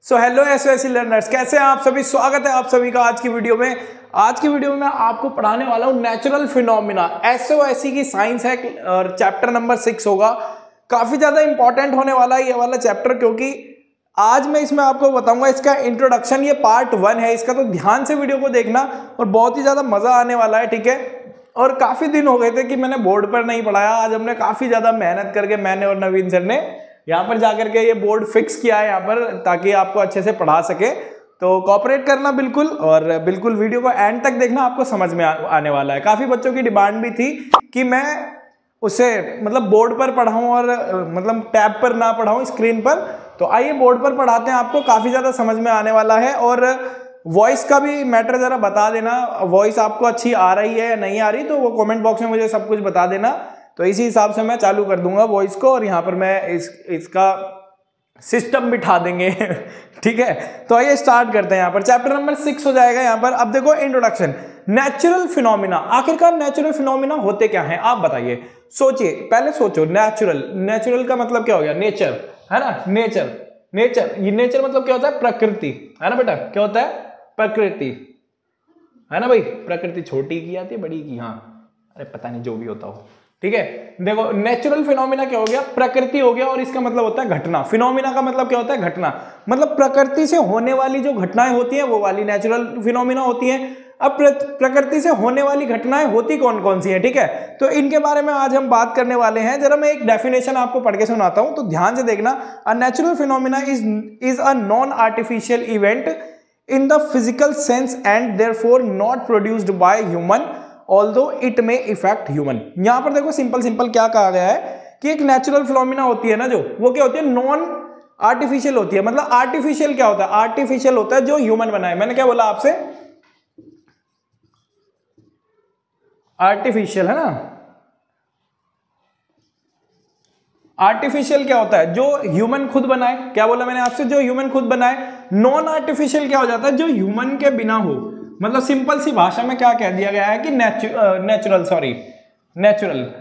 So hello एसओएसी learners, कैसे हैं आप सभी। स्वागत है आप सभी का आज की वीडियो में। आज की वीडियो में मैं आपको पढ़ाने वाला हूं नेचुरल फिनोमिना। एसओएसी की साइंस है और चैप्टर नंबर 6 होगा। काफी ज्यादा इंपॉर्टेंट होने वाला है ये वाला चैप्टर, क्योंकि आज मैं इसमें आपको बताऊंगा इसका इंट्रोडक्शन। ये पार्ट 1 है इसका, तो ध्यान से वीडियो को देखना और बहुत ही ज्यादा मजा आने वाला है, ठीक है। और काफी दिन हो गए थे कि मैंने बोर्ड पर नहीं पढ़ाया। आज हमने काफी ज्यादा मेहनत करके, मैंने और नवीन सर ने यहाँ पर जाकर के ये बोर्ड फिक्स किया है यहाँ पर, ताकि आपको अच्छे से पढ़ा सके। तो कोऑपरेट करना बिल्कुल, और बिल्कुल वीडियो को एंड तक देखना, आपको समझ में आने वाला है। काफी बच्चों की डिमांड भी थी कि मैं उसे मतलब बोर्ड पर पढ़ाऊं और मतलब टैब पर ना पढ़ाऊं, स्क्रीन पर। तो आइए बोर्ड पर पढ़ाते हैं, आपको काफी ज्यादा समझ में आने वाला है। और वॉइस का भी मैटर जरा बता देना, वॉइस आपको अच्छी आ रही है या नहीं आ रही, तो वो कमेंट बॉक्स में मुझे सब कुछ बता देना। तो इसी हिसाब से मैं चालू कर दूंगा वॉइस को, और यहाँ पर मैं इसका सिस्टम बिठा देंगे ठीक है। तो आइए स्टार्ट करते हैं। यहाँ पर चैप्टर नंबर 6 हो जाएगा। यहाँ पर अब देखो इंट्रोडक्शन, नेचुरल फिनोमिना। आखिरकार नेचुरल फिनोमिना होते क्या हैं, आप बताइए। सोचिए, पहले सोचो। नेचुरल का मतलब क्या हो गया? नेचर, है ना। ये नेचर मतलब क्या होता है? प्रकृति, है ना बेटा। क्या होता है? प्रकृति, है ना भाई। प्रकृति छोटी की आती है, बड़ी की, हाँ, अरे पता नहीं, जो भी होता हो, ठीक है। देखो नेचुरल फिनोमिना क्या हो गया? प्रकृति हो गया, और इसका मतलब होता है घटना। फिनोमिना का मतलब क्या होता है? घटना। मतलब प्रकृति से होने वाली जो घटनाएं होती हैं वो वाली नेचुरल फिनोमिना होती हैं। अब प्रकृति से होने वाली घटनाएं होती कौन कौन सी हैं, ठीक है। तो इनके बारे में आज हम बात करने वाले हैं। जरा मैं एक डेफिनेशन आपको पढ़ के सुनाता हूं, तो ध्यान से देखना। A natural phenomena is a non artificial event in the physical sense and therefore not produced by human although it में इफेक्ट ह्यूमन। यहां पर देखो सिंपल क्या कहा गया है कि एक नेचुरल फिनोमिना होती है ना, जो वो क्या होती है? नॉन आर्टिफिशियल होती है। मतलब आर्टिफिशियल क्या होता है? आर्टिफिशियल होता है जो ह्यूमन बनाए। मैंने क्या बोला आपसे? आर्टिफिशियल, है ना। आर्टिफिशियल क्या होता है? जो ह्यूमन खुद बनाए। क्या बोला मैंने आपसे? जो ह्यूमन खुद बनाए। नॉन आर्टिफिशियल क्या हो जाता है? जो ह्यूमन के बिना हो। मतलब सिंपल सी भाषा में क्या कह दिया गया है कि नेचुरल,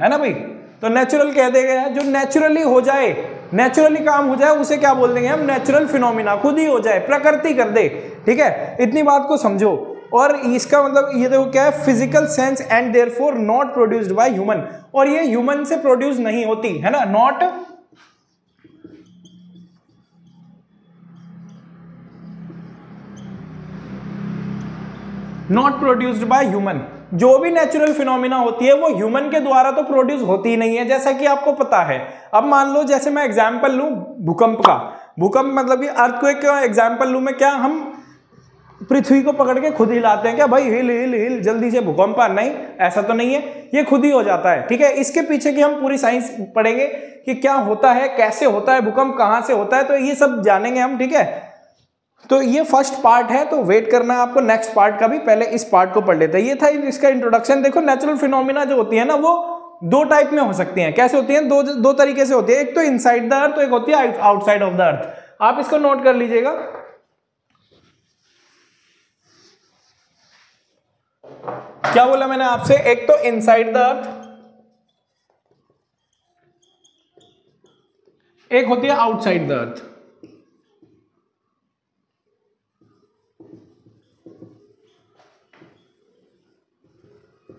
है ना भाई। तो नेचुरल कह दिया गया है, जो नेचुरली हो जाए, नेचुरली काम हो जाए, उसे क्या बोल देंगे हम? Natural phenomena. खुद ही हो जाए, प्रकृति कर दे, ठीक है। इतनी बात को समझो। और इसका मतलब ये देखो क्या है? Physical sense and therefore not produced by human. और ये ह्यूमन से प्रोड्यूस नहीं होती, है ना। Not produced by human. जो भी नेचुरल फिनोमिना होती है वो ह्यूमन के द्वारा तो प्रोड्यूस होती ही नहीं है, जैसा कि आपको पता है। अब मान लो, जैसे मैं एग्जांपल लूं भूकंप का। भूकंप मतलब ये अर्थक्वेक का एग्जांपल लूं मैं। क्या हम पृथ्वी को पकड़ के खुद हिलाते हैं क्या? भाई हिल हिल हिल जल्दी से भूकंप आ, नहीं, ऐसा तो नहीं है। ये खुद ही हो जाता है, ठीक है। इसके पीछे की हम पूरी साइंस पढ़ेंगे कि क्या होता है, कैसे होता है भूकंप, कहां से होता है, तो ये सब जानेंगे हम, ठीक है। तो ये फर्स्ट पार्ट है, तो वेट करना आपको नेक्स्ट पार्ट का भी। पहले इस पार्ट को पढ़ लेते हैं। ये था इसका इंट्रोडक्शन। देखो नेचुरल फिनोमिना जो होती है ना, वो दो टाइप में हो सकती हैं। कैसे होती हैं? दो तरीके से होती है। एक तो इनसाइड द अर्थ, तो एक होती है आउटसाइड ऑफ द अर्थ। आप इसको नोट कर लीजिएगा। क्या बोला मैंने आपसे? एक तो इनसाइड द अर्थ, एक होती है outside the earth.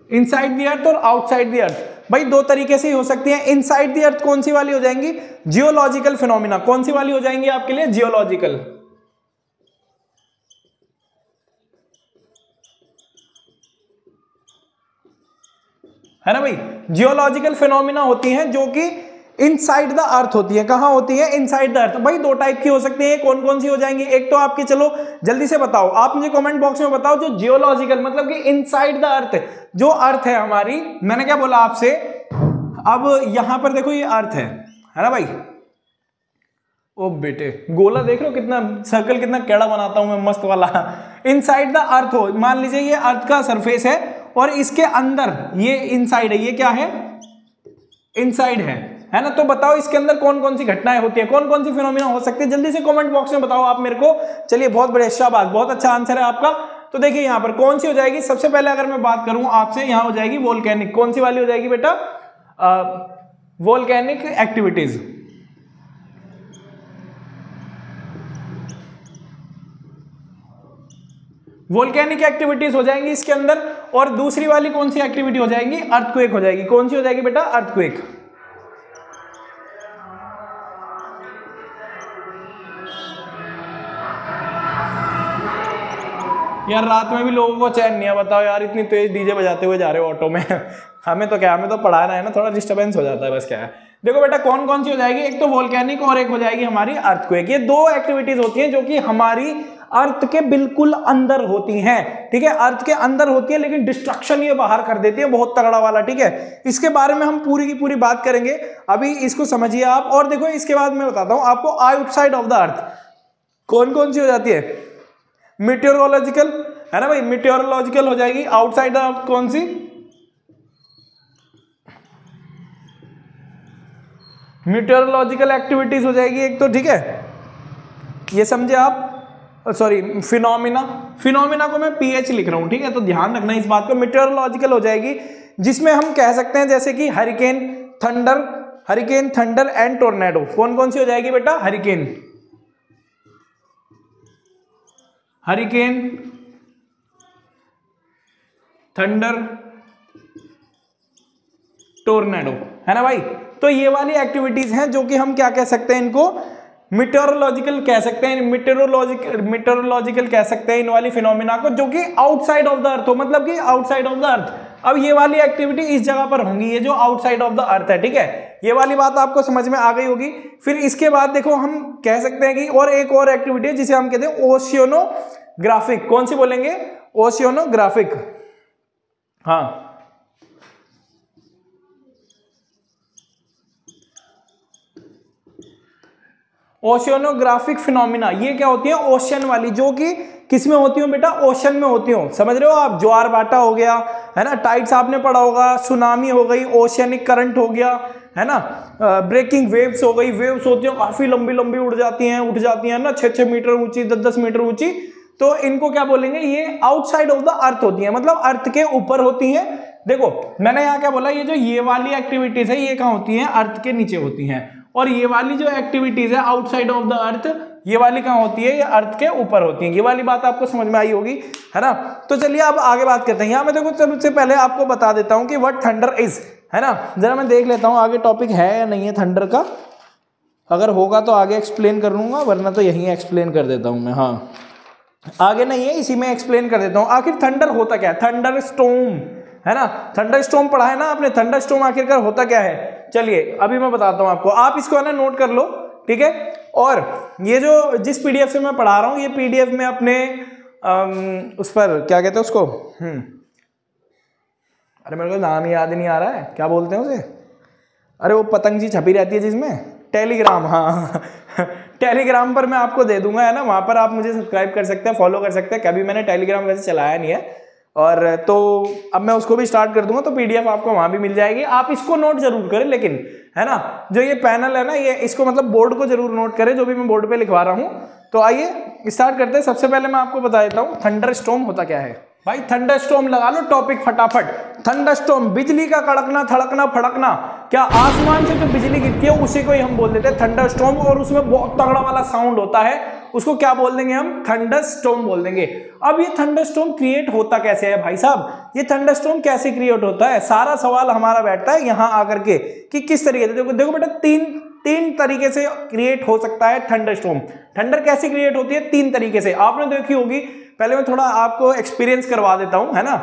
Inside the earth और आउटसाइड द अर्थ भाई दो तरीके से ही हो सकती है। इनसाइड द अर्थ कौन सी वाली हो जाएंगी? Geological phenomena. कौन सी वाली हो जाएंगी आपके लिए? जियोलॉजिकल, है ना भाई। जियोलॉजिकल फिनोमिना होती हैं जो कि इनसाइड द अर्थ होती है। कहां होती है? Inside the earth. भाई दो टाइप की हो सकती है। कौन कौन सी हो जाएंगी? एक तो आपकी, चलो जल्दी से बताओ, आप मुझे कमेंट बॉक्स में बताओ। जो जियोलॉजिकल मतलब कि इनसाइड द अर्थ, जो अर्थ है हमारी, मैंने क्या बोला आपसे? अब यहां पर देखो, ये अर्थ है ना भाई। ओ बेटे, गोला देख रहे हो कितना, सर्कल कितना कैड़ा बनाता हूं मैं, मस्त वाला। इनसाइड द अर्थ हो, मान लीजिए ये अर्थ का सरफेस है और इसके अंदर ये इनसाइड है। ये क्या है? इनसाइड है ना। तो बताओ इसके अंदर कौन कौन सी घटनाएं होती हैं, कौन कौन सी फिनोमिना हो सकती है? जल्दी से कमेंट बॉक्स में बताओ आप मेरे को। चलिए, बहुत बढ़िया, शाबाश, बहुत अच्छा आंसर है आपका। तो देखिए यहां पर कौन सी हो जाएगी? सबसे पहले अगर मैं बात करूं आपसे, यहां हो जाएगी वोल्केनिक। कौन सी वाली हो जाएगी बेटा? Volcanic activities. वोल्केनिक एक्टिविटीज हो जाएंगी इसके अंदर। और दूसरी वाली कौन सी एक्टिविटी हो जाएगी? अर्थक्वेक हो जाएगी। कौन सी हो जाएगी बेटा? अर्थक्वेक। यार रात में भी लोगों को चैन नहीं है, बताओ यार, इतनी तेज डीजे बजाते हुए जा रहे हो ऑटो में। हमें तो क्या, हमें तो पढ़ाना है ना, थोड़ा डिस्टर्बेंस हो जाता है, बस क्या है। देखो बेटा कौन कौन सी हो जाएगी, एक तो वोल्केनिक और एक हो जाएगी हमारी अर्थक्वेक। ये दो एक्टिविटीज होती हैं जो कि हमारी अर्थ के बिल्कुल अंदर होती हैं, ठीक है, अर्थ के अंदर होती है, लेकिन डिस्ट्रक्शन ये बाहर कर देती है, बहुत तगड़ा वाला, ठीक है। इसके बारे में हम पूरी की पूरी बात करेंगे, अभी इसको समझिए आप। और देखो इसके बाद मैं बताता हूं आपको आउटसाइड ऑफ द अर्थ कौन कौन सी हो जाती है। मीटेरोलॉजिकल है ना भाई, मीटेरोलॉजिकल हो जाएगी आउटसाइड ऑफ कौन सी? मीटेरोलॉजिकल एक्टिविटीज हो जाएगी एक तो, ठीक है, ये समझे आप। सॉरी, फिनोमिना, फिनोमिना को मैं पीएच लिख रहा हूं, ठीक है, तो ध्यान रखना इस बात को। मीटेरोलॉजिकल हो जाएगी जिसमें हम कह सकते हैं जैसे कि हरिकेन, थंडर एंड टोर्नेडो। कौन कौन सी हो जाएगी बेटा? हरिकेन, थंडर, टोर्नेडो, है ना भाई। तो ये वाली एक्टिविटीज हैं जो कि हम क्या कह सकते हैं, इनको मीटेरोलॉजिकल कह सकते हैं, मीटेरोलॉजिकल कह सकते हैं इन वाली फिनोमिना को, जो कि आउटसाइड ऑफ द अर्थ हो, मतलब कि आउटसाइड ऑफ द अर्थ। अब ये वाली एक्टिविटी इस जगह पर होंगी, ये जो आउटसाइड ऑफ द अर्थ है, ठीक है, ये वाली बात आपको समझ में आ गई होगी। फिर इसके बाद देखो हम कह सकते हैं कि और एक और एक्टिविटी है जिसे हम कहते हैं ओशियोनोग्राफिक। कौन सी बोलेंगे? ओशियोनोग्राफिक। हाँ, ओशियोनोग्राफिक फिनोमिना, ये क्या होती है? ओशन वाली, जो कि किस में होती हो बेटा? ओशन में होती हो, समझ रहे हो आप। ज्वार भाटा हो गया, है ना, टाइड्स आपने पढ़ा होगा, सुनामी हो गई, ओशियनिक करंट हो गया, है ना, ब्रेकिंग वेव्स हो गई। वेव्स होती है काफी लंबी लंबी उठ जाती हैं ना, 6-6 मीटर ऊंची, 10-10 मीटर ऊंची। तो इनको क्या बोलेंगे? ये आउटसाइड ऑफ द अर्थ होती है, मतलब अर्थ के ऊपर होती है। देखो मैंने यहाँ क्या बोला, ये जो ये वाली एक्टिविटीज है ये कहाँ होती है? अर्थ के नीचे होती हैं। और ये वाली जो एक्टिविटीज है आउटसाइड ऑफ द अर्थ, ये वाली कहाँ होती है? ये अर्थ के ऊपर होती है। ये वाली बात आपको समझ में आई होगी, है ना। तो चलिए अब आगे बात करते हैं। यहाँ मैं देखो सबसे पहले आपको बता देता हूँ कि व्हाट थंडर इज, है ना। जरा मैं देख लेता हूँ आगे टॉपिक है या नहीं है थंडर का, अगर होगा तो आगे एक्सप्लेन कर लूंगा, वरना तो यहीं एक्सप्लेन कर देता हूँ मैं। हाँ, आगे नहीं है, इसी में एक्सप्लेन कर देता हूँ। आखिर थंडर होता क्या है? थंडर स्टॉर्म, है ना, थंडर स्टॉर्म पढ़ा है ना आपने। थंडर स्टॉर्म आखिरकार होता क्या है? चलिए अभी मैं बताता हूँ आपको, आप इसको है ना नोट कर लो, ठीक है। और ये जो जिस पीडीएफ से मैं पढ़ा रहा हूँ, ये पीडीएफ में अपने उस पर क्या कहते हैं उसको, अरे मेरे को नाम याद नहीं आ रहा है, क्या बोलते हैं उसे, अरे वो पतंग जी छपी रहती है जिसमें, टेलीग्राम। हाँ टेलीग्राम पर मैं आपको दे दूंगा, है ना, वहां पर आप मुझे सब्सक्राइब कर सकते हैं, फॉलो कर सकते हैं। कभी मैंने टेलीग्राम वैसे चलाया नहीं है, और तो अब मैं उसको भी स्टार्ट कर दूंगा, तो पीडीएफ आपको वहां भी मिल जाएगी। आप इसको नोट जरूर करें, लेकिन है ना, जो ये पैनल है ना, ये इसको मतलब बोर्ड को जरूर नोट करें, जो भी मैं बोर्ड पे लिखवा रहा हूं। तो आइए स्टार्ट करते हैं। सबसे पहले मैं आपको बता देता हूं थंडर स्टॉर्म होता क्या है। भाई थंडर स्टॉर्म लगा लो टॉपिक फटाफट। थंडर स्टॉर्म, बिजली का कड़कना, थड़कना, फड़कना, क्या आसमान से जो बिजली गिरती है उसी को ही हम बोल देते हैं थंडर स्टॉर्म। और उसमें बहुत तगड़ा वाला साउंड होता है, उसको क्या बोल देंगे हम? थंडर स्टॉर्म बोल देंगे। अब ये थंडर स्टॉर्म क्रिएट होता कैसे है भाई साहब? ये थंडर स्टॉर्म कैसे क्रिएट होता है, सारा सवाल हमारा बैठता है यहाँ आकर के कि किस तरीके से। देखो बेटा, तीन तरीके से क्रिएट हो सकता है थंडर स्टॉर्म। थंडर कैसे क्रिएट होती है? 3 तरीके से, आपने देखी होगी। पहले मैं थोड़ा आपको एक्सपीरियंस करवा देता हूं, है ना।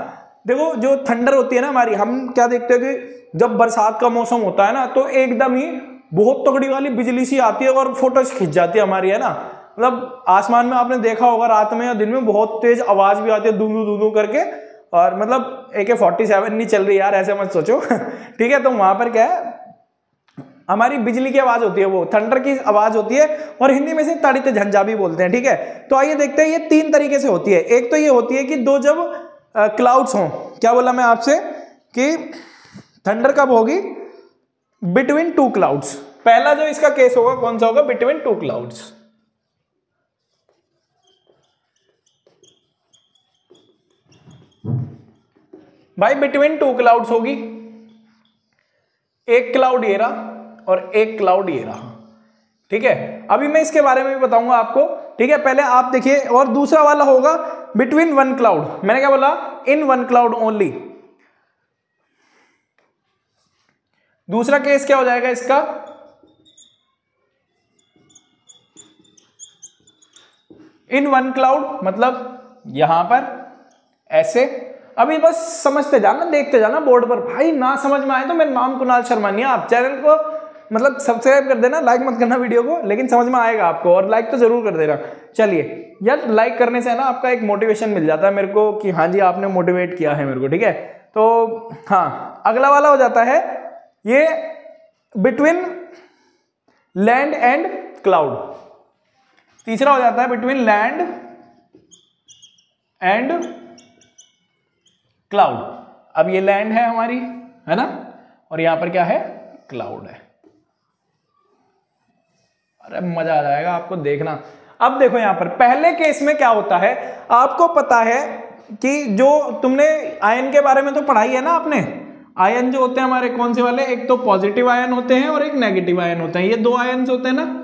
देखो जो थंडर होती है ना हमारी, हम क्या देखते हैं कि जब बरसात का मौसम होता है ना, तो एकदम ही बहुत तगड़ी वाली बिजली सी आती है और फोटोज खिंच जाती है हमारी, है ना। मतलब आसमान में आपने देखा होगा रात में या दिन में बहुत तेज आवाज भी आती है, दूंदू दूंदू करके। और मतलब AK-47 नहीं चल रही यार, ऐसे मत सोचो ठीक है। तो वहां पर क्या है, हमारी बिजली की आवाज होती है, वो थंडर की आवाज होती है, और हिंदी में से तड़ित झंझा भी बोलते हैं, ठीक है। तो आइए देखते हैं, ये 3 तरीके से होती है। एक तो ये होती है कि दो जब क्लाउड्स हों, क्या बोला मैं आपसे कि थंडर कब होगी? Between 2 clouds. पहला जो इसका केस होगा कौन सा होगा? Between 2 clouds. भाई बिटवीन 2 क्लाउड्स होगी, एक क्लाउड ये रहा और एक क्लाउड ये रहा, ठीक है। अभी मैं इसके बारे में भी बताऊंगा आपको ठीक है, पहले आप देखिए। और दूसरा वाला होगा बिटवीन वन क्लाउड, मैंने क्या बोला, इन वन क्लाउड ओनली। दूसरा केस क्या हो जाएगा इसका, इन वन क्लाउड, मतलब यहां पर ऐसे। अभी बस समझते जाना, देखते जाना बोर्ड पर। भाई ना समझ में आए तो मेरा नाम कुणाल शर्मानी, आप चैनल को मतलब सब्सक्राइब कर देना, लाइक मत करना वीडियो को, लेकिन समझ में आएगा आपको, और लाइक तो जरूर कर देना। चलिए यार, लाइक करने से है ना आपका एक मोटिवेशन मिल जाता है मेरे को कि हाँ जी आपने मोटिवेट किया है मेरे को, ठीक है। तो हाँ, अगला वाला हो जाता है ये बिटवीन लैंड एंड क्लाउड। तीसरा हो जाता है बिटवीन लैंड एंड क्लाउड। अब ये लैंड है हमारी, है ना, और यहां पर क्या है, क्लाउड है। अरे मजा आ जाएगा आपको देखना। अब देखो यहां पर पहले केस में क्या होता है, आपको पता है कि जो तुमने आयन के बारे में तो पढ़ाई है ना आपने, आयन जो होते हैं हमारे कौन से वाले, एक तो पॉजिटिव आयन होते हैं और एक नेगेटिव आयन होते हैं, ये दो आयन होते हैं ना।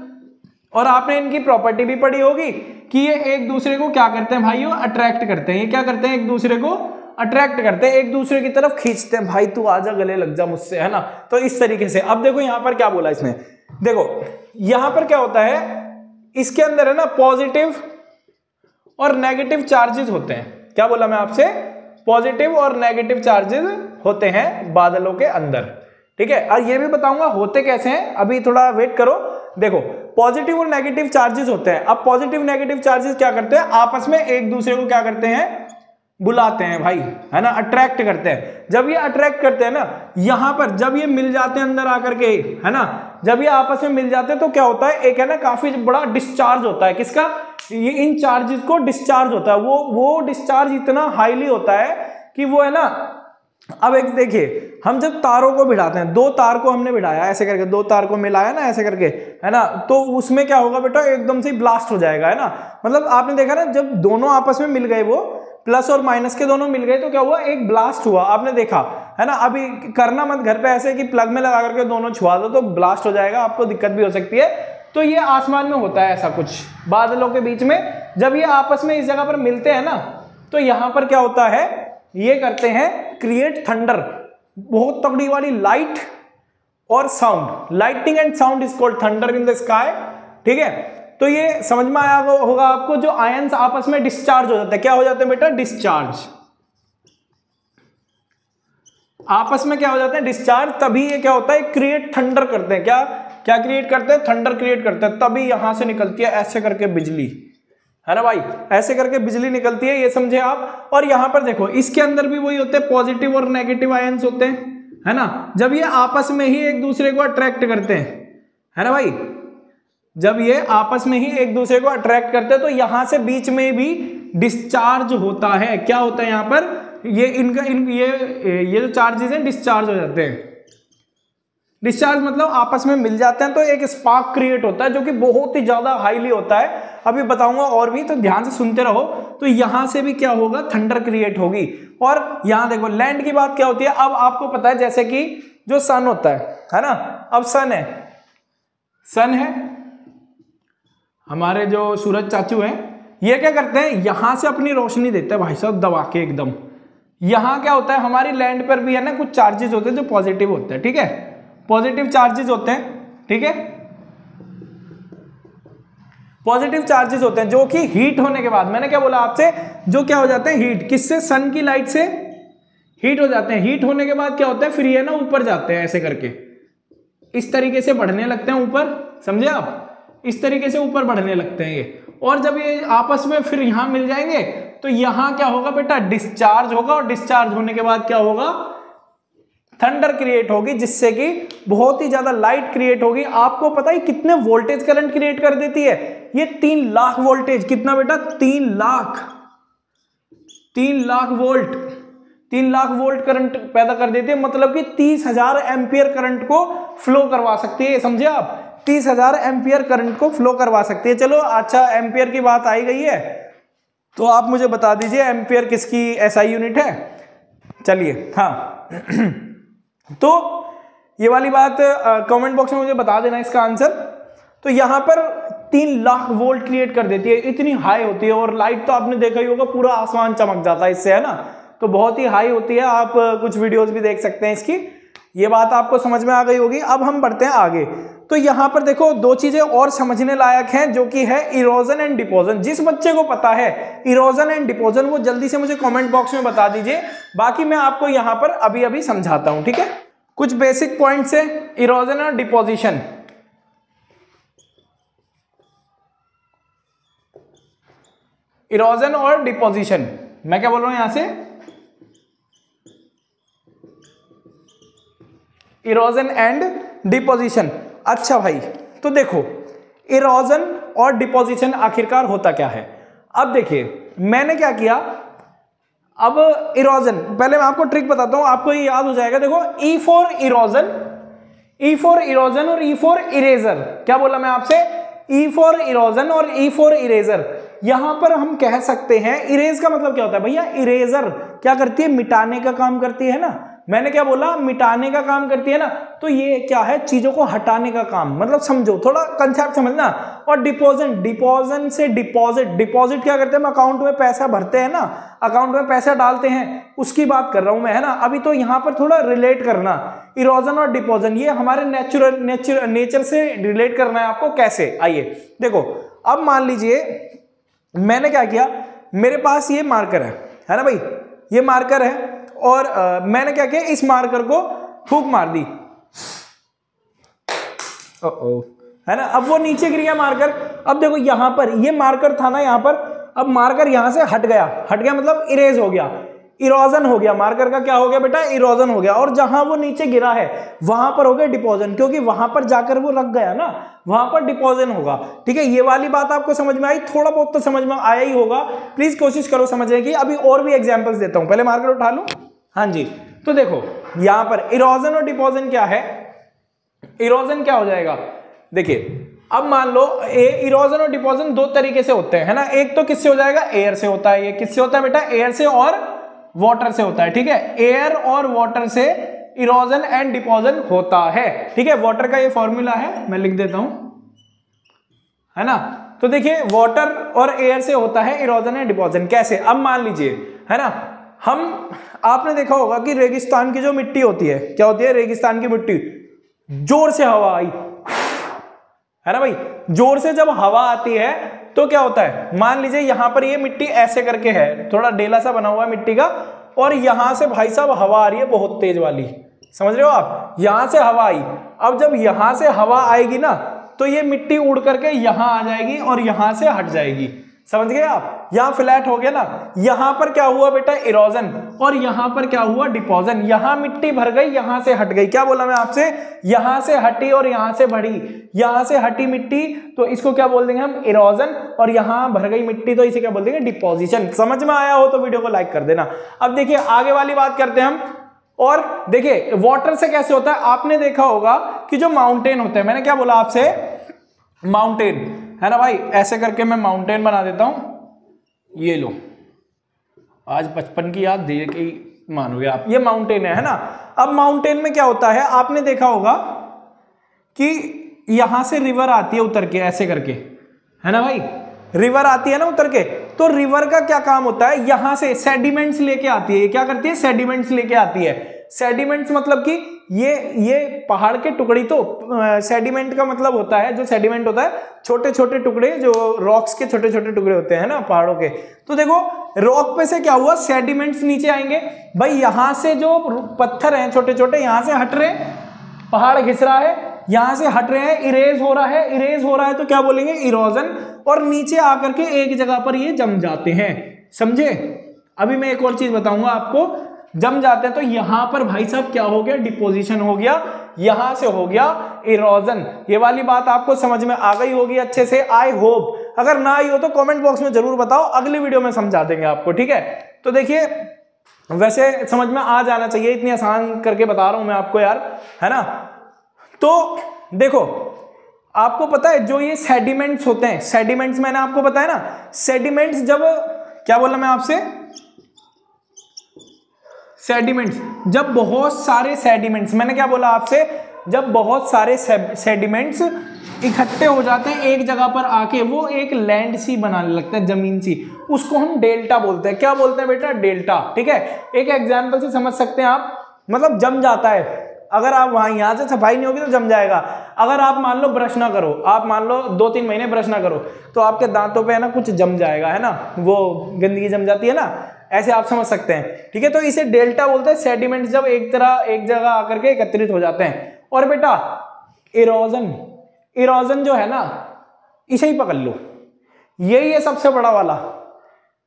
और आपने इनकी प्रॉपर्टी भी पढ़ी होगी कि ये एक दूसरे को क्या करते हैं भाइयों, अट्रैक्ट करते हैं। ये क्या करते हैं, एक दूसरे को अट्रैक्ट करते हैं, एक दूसरे की तरफ खींचते हैं, भाई तू आजा गले लग जा मुझसे, है ना। तो इस तरीके से अब देखो यहां पर क्या बोला इसने, देखो यहां पर क्या होता है, इसके अंदर है ना पॉजिटिव और नेगेटिव चार्जेस होते हैं। क्या बोला मैं आपसे, पॉजिटिव और नेगेटिव चार्जेस होते हैं बादलों के अंदर, ठीक है। और ये भी बताऊंगा होते कैसे हैं, अभी थोड़ा वेट करो। देखो पॉजिटिव और नेगेटिव चार्जेस होते हैं। अब पॉजिटिव नेगेटिव चार्जेस क्या करते हैं, आपस में एक दूसरे को क्या करते हैं, बुलाते हैं भाई, है ना, अट्रैक्ट करते हैं। जब ये अट्रैक्ट करते हैं ना, यहां पर जब ये मिल जाते हैं अंदर आकर के, है ना, जब ये आपस में मिल जाते हैं तो क्या होता है, एक है ना काफी बड़ा डिस्चार्ज होता है, किसका, ये इन चार्जेस को डिस्चार्ज होता है। वो डिस्चार्ज इतना हाईली होता है कि वो है ना, अब एक देखिए, हम जब तारों को भिड़ाते हैं, दो तार को हमने भिड़ाया ऐसे करके, दो तार को मिलाया ना ऐसे करके, है ना, तो उसमें क्या होगा बेटा, एकदम से ब्लास्ट हो जाएगा, है ना। मतलब आपने देखा ना, जब दोनों आपस में मिल गए, वो प्लस और माइनस के दोनों मिल गए, तो क्या हुआ, एक ब्लास्ट हुआ, आपने देखा, है ना। अभी करना मत घर पे ऐसे कि प्लग में लगा करके दोनों छुआ दो तो ब्लास्ट हो जाएगा, आपको दिक्कत भी हो सकती है। तो ये आसमान में होता है ऐसा कुछ, बादलों के बीच में जब ये आपस में इस जगह पर मिलते हैं ना, तो यहां पर क्या होता है, ये करते हैं क्रिएट थंडर, बहुत तगड़ी वाली लाइट और sound. Lightning and sound is called thunder in the sky, ठीक है। तो ये समझ में आया होगा आपको, जो आयंस आपस में डिस्चार्ज हो जाते हैं, क्या हो जाते हैं बेटा, डिस्चार्ज, आपस में क्या हो जाते हैं, डिस्चार्ज। तभी ये क्या होता है, क्रिएट थंडर करते हैं। क्या क्या क्रिएट करते हैं, थंडर क्रिएट करते हैं। तभी यहां से निकलती है ऐसे करके बिजली, है ना भाई, ऐसे करके बिजली निकलती है, ये समझे आप। और यहां पर देखो, इसके अंदर भी वही होते हैं, पॉजिटिव और नेगेटिव आयंस होते हैं, है ना। जब ये आपस में ही एक दूसरे को अट्रैक्ट करते हैं, है ना भाई, जब ये आपस में ही एक दूसरे को अट्रैक्ट करते हैं, तो यहां से बीच में भी डिस्चार्ज होता है। क्या होता है यहां पर, ये इनका ये जो चार्जेस हैं डिस्चार्ज हो जाते हैं। डिस्चार्ज मतलब आपस में मिल जाते हैं, तो एक स्पार्क क्रिएट होता है जो कि बहुत ही ज्यादा हाईली होता है। अभी बताऊंगा और भी, तो ध्यान से सुनते रहो। तो यहां से भी क्या होगा, थंडर क्रिएट होगी। और यहां देखो लैंड की बात क्या होती है। अब आपको पता है, जैसे कि जो सन होता है ना, अब सन है हमारे जो सूरज चाचू हैं, ये क्या करते हैं, यहां से अपनी रोशनी देते हैं भाई साहब, दबा के एकदम। यहां क्या होता है, हमारी लैंड पर भी है ना कुछ चार्जेस होते हैं जो पॉजिटिव होते हैं, ठीक है, पॉजिटिव चार्जेस होते हैं, ठीक है, पॉजिटिव चार्जेस होते हैं, जो कि हीट होने के बाद, मैंने क्या बोला आपसे, जो क्या हो जाते हैं, हीट, किससे, सन की लाइट से हीट हो जाते हैं। हीट होने के बाद क्या होता है, फिर ये ना ऊपर जाते हैं ऐसे करके, इस तरीके से बढ़ने लगते हैं ऊपर, समझे आप, इस तरीके से ऊपर बढ़ने लगते हैं ये। और जब ये आपस में फिर यहां मिल जाएंगे, तो यहां क्या होगा बेटा, डिस्चार्ज होगा। और डिस्चार्ज होने के बाद क्या होगा, थंडर क्रिएट होगी, जिससे कि बहुत ही ज्यादा लाइट क्रिएट होगी। आपको पता है कितने वोल्टेज करंट क्रिएट कर देती है ये, 3 लाख वोल्टेज। कितना बेटा, 3 lakh volt, 3 lakh volt current पैदा कर देती है। मतलब कि 30,000 एम्पियर करंट को फ्लो करवा सकती है, समझे आप, 30,000 एम्पियर करंट को फ्लो करवा सकती है। चलो अच्छा, एम्पियर की बात आई गई है, तो आप मुझे बता दीजिए एम्पियर किसकी एसआई यूनिट है। चलिए हाँ तो ये वाली बात कमेंट बॉक्स में मुझे बता देना इसका आंसर। तो यहां पर 3 लाख वोल्ट क्रिएट कर देती है, इतनी हाई होती है। और लाइट तो आपने देखा ही होगा, पूरा आसमान चमक जाता है इससे, है ना। तो बहुत ही हाई होती है, आप कुछ वीडियोस भी देख सकते हैं इसकी। ये बात आपको समझ में आ गई होगी। अब हम बढ़ते हैं आगे। तो यहां पर देखो 2 चीजें और समझने लायक हैं, जो कि है इरोजन एंड डिपोजन। जिस बच्चे को पता है इरोजन एंड डिपोजन, वो जल्दी से मुझे कमेंट बॉक्स में बता दीजिए, बाकी मैं आपको यहां पर अभी अभी समझाता हूं, ठीक है। कुछ बेसिक पॉइंट्स है इरोजन और डिपोजिशन। इरोजन और डिपोजिशन, मैं क्या बोल रहा हूं यहां से, इरोजन एंड डिपोजिशन। अच्छा भाई, तो देखो इरोजन और डिपोजिशन आखिरकार होता क्या है। अब देखिए मैंने क्या किया, अब इरोजन, पहले मैं आपको ट्रिक बताता हूं, आपको ये याद हो जाएगा। देखो E for erosion, E for erosion और ई फॉर इरेजर। क्या बोला मैं आपसे, ई फॉर इरोजन और ई फॉर इरेजर। यहां पर हम कह सकते हैं इरेज का मतलब क्या होता है भैया, इरेजर क्या करती है, मिटाने का काम करती है ना। मैंने क्या बोला, मिटाने का काम करती है ना। तो ये क्या है, चीजों को हटाने का काम, मतलब समझो, थोड़ा कंसेप्ट समझना। और डिपोजन, डिपोजन से डिपॉजिट, डिपॉजिट क्या करते हैं, हम अकाउंट में पैसा भरते हैं ना, अकाउंट में पैसा डालते हैं, उसकी बात कर रहा हूं मैं, है ना। अभी तो यहां पर थोड़ा रिलेट करना, इरोजन और डिपोजन, ये हमारे नेचर से रिलेट करना है आपको। कैसे, आइए देखो। अब मान लीजिए मैंने क्या किया, मेरे पास ये मार्कर है ना भाई, ये मार्कर है, और मैंने क्या किया, इस मार्कर को फूंक मार दी, है ना। अब वो नीचे गिर गया मार्कर। अब देखो यहां पर ये मार्कर था ना, यहां पर, अब मार्कर यहां से हट गया, हट गया मतलब इरेज हो गया, इरोजन हो गया। मार्कर का क्या हो गया बेटा, इरोजन हो गया। और जहां वो नीचे गिरा है वहां पर हो गया डिपोजन, क्योंकि वहां पर जाकर वो रख गया ना, वहां पर डिपोजन होगा। ठीक है, ये वाली बात आपको समझ में आई, थोड़ा बहुत तो समझ में आया ही होगा। प्लीज कोशिश करो समझने की। अभी और भी एग्जांपल्स देता हूं, पहले मार्कर उठा लो। हाँ जी, तो देखो यहां पर इरोजन और डिपोजन क्या है, इरोजन क्या हो जाएगा, देखिए अब मान लो इरोजन और डिपोजन 2 तरीके से होते हैं, है ना। एक तो किससे हो जाएगा, एयर से होता है। ये किससे होता है बेटा, एयर से और वाटर से होता है, ठीक है। एयर और वाटर से इरोजन एंड डिपोजन होता है, ठीक है। वाटर का ये फॉर्मूला है, मैं लिख देता हूं, है ना। तो देखिए वाटर और एयर से होता है इरोजन एंड डिपोजन। कैसे, अब मान लीजिए, है ना, हम, आपने देखा होगा कि रेगिस्तान की जो मिट्टी होती है, क्या होती है, रेगिस्तान की मिट्टी, जोर से हवा आई, है ना भाई, जोर से जब हवा आती है तो क्या होता है, मान लीजिए यहां पर ये मिट्टी ऐसे करके है, थोड़ा डेला सा बना हुआ है मिट्टी का, और यहां से भाई साहब हवा आ रही है बहुत तेज वाली, समझ रहे हो आप, यहां से हवा आई। अब जब यहां से हवा आएगी ना, तो ये मिट्टी उड़ करके यहां आ जाएगी और यहां से हट जाएगी, समझ गए आप। यहां फ्लैट हो गया ना, यहां पर क्या हुआ बेटा, इरोजन, और यहां पर क्या हुआ, डिपोजन। यहां मिट्टी भर गई, यहां से हट गई। क्या बोला मैं आपसे, यहां से हटी और यहां से बढ़ी, यहां से हटी मिट्टी, तो इसको क्या बोल देंगे हम, इरोजन। और यहां भर गई मिट्टी, तो इसे क्या बोल देंगे, डिपोजिशन। समझ में आया हो तो वीडियो को लाइक कर देना। अब देखिए आगे वाली बात करते हैं हम। और देखिए वाटर से कैसे होता है, आपने देखा होगा कि जो माउंटेन होते हैं, मैंने क्या बोला आपसे, माउंटेन, है ना भाई, ऐसे करके मैं माउंटेन बना देता हूं, ये लो, आज बचपन की याद दे के मानोगे आप, ये माउंटेन है ना। अब माउंटेन में क्या होता है, आपने देखा होगा कि यहां से रिवर आती है उतर के, ऐसे करके, है ना भाई, रिवर आती है ना उतर के। तो रिवर का क्या काम होता है, यहां से सेडिमेंट्स लेके आती है। क्या करती है, सेडिमेंट्स लेके आती है। सेडिमेंट्स मतलब कि ये पहाड़ के टुकड़ी, तो सेडिमेंट का मतलब होता है, जो सेडिमेंट होता है छोटे छोटे टुकड़े, जो रॉक्स के छोटे छोटे टुकड़े होते हैं ना पहाड़ों के। तो देखो रॉक पे से क्या हुआ, सेडिमेंट्स नीचे आएंगे भाई, यहां से जो पत्थर हैं छोटे छोटे, यहां से हट रहे हैं, पहाड़ घिस रहा है, यहां से हट रहे हैं, इरेज हो रहा है, इरेज हो रहा है, तो क्या बोलेंगे, इरोजन। और नीचे आकर के एक जगह पर ये जम जाते हैं, समझे। अभी मैं एक और चीज बताऊंगा आपको, जम जाते हैं तो यहां पर भाई साहब क्या हो गया, डिपोजिशन हो गया, यहां से हो गया इरोजन। ये वाली बात आपको समझ में आ गई होगी अच्छे से, आई होप। अगर ना आई हो तो कमेंट बॉक्स में जरूर बताओ, अगली वीडियो में समझा देंगे आपको, ठीक है। तो देखिए वैसे समझ में आ जाना चाहिए, इतनी आसान करके बता रहा हूं मैं आपको यार, है ना। तो देखो आपको पता है जो ये सेडिमेंट्स होते हैं, सेडिमेंट्स मैंने आपको बताया ना, सेडिमेंट्स जब, क्या बोला मैं आपसे, सेडिमेंट्स, जब बहुत सारे सेडिमेंट्स, मैंने क्या बोला आपसे, जब बहुत सारे सेडिमेंट्स इकट्ठे हो जाते हैं एक जगह पर आके, वो एक लैंड सी बनाने लगता है, जमीन सी, उसको हम डेल्टा बोलते हैं। क्या बोलते हैं बेटा? डेल्टा। ठीक है, एक एग्जाम्पल से समझ सकते हैं आप, मतलब जम जाता है। अगर आप वहां यहां से सफाई नहीं होगी तो जम जाएगा। अगर आप मान लो ब्रश ना करो, आप मान लो 2-3 महीने ब्रश ना करो, तो आपके दांतों पे है ना कुछ जम जाएगा, है ना, वो गंदगी जम जाती है ना, ऐसे आप समझ सकते हैं। ठीक है, तो इसे डेल्टा बोलते हैं, सेडिमेंट्स जब एक जगह आकर के एकत्रित हो जाते हैं। और बेटा इरोजन जो है ना, इसे ही पकड़ लो, यही है सबसे बड़ा वाला,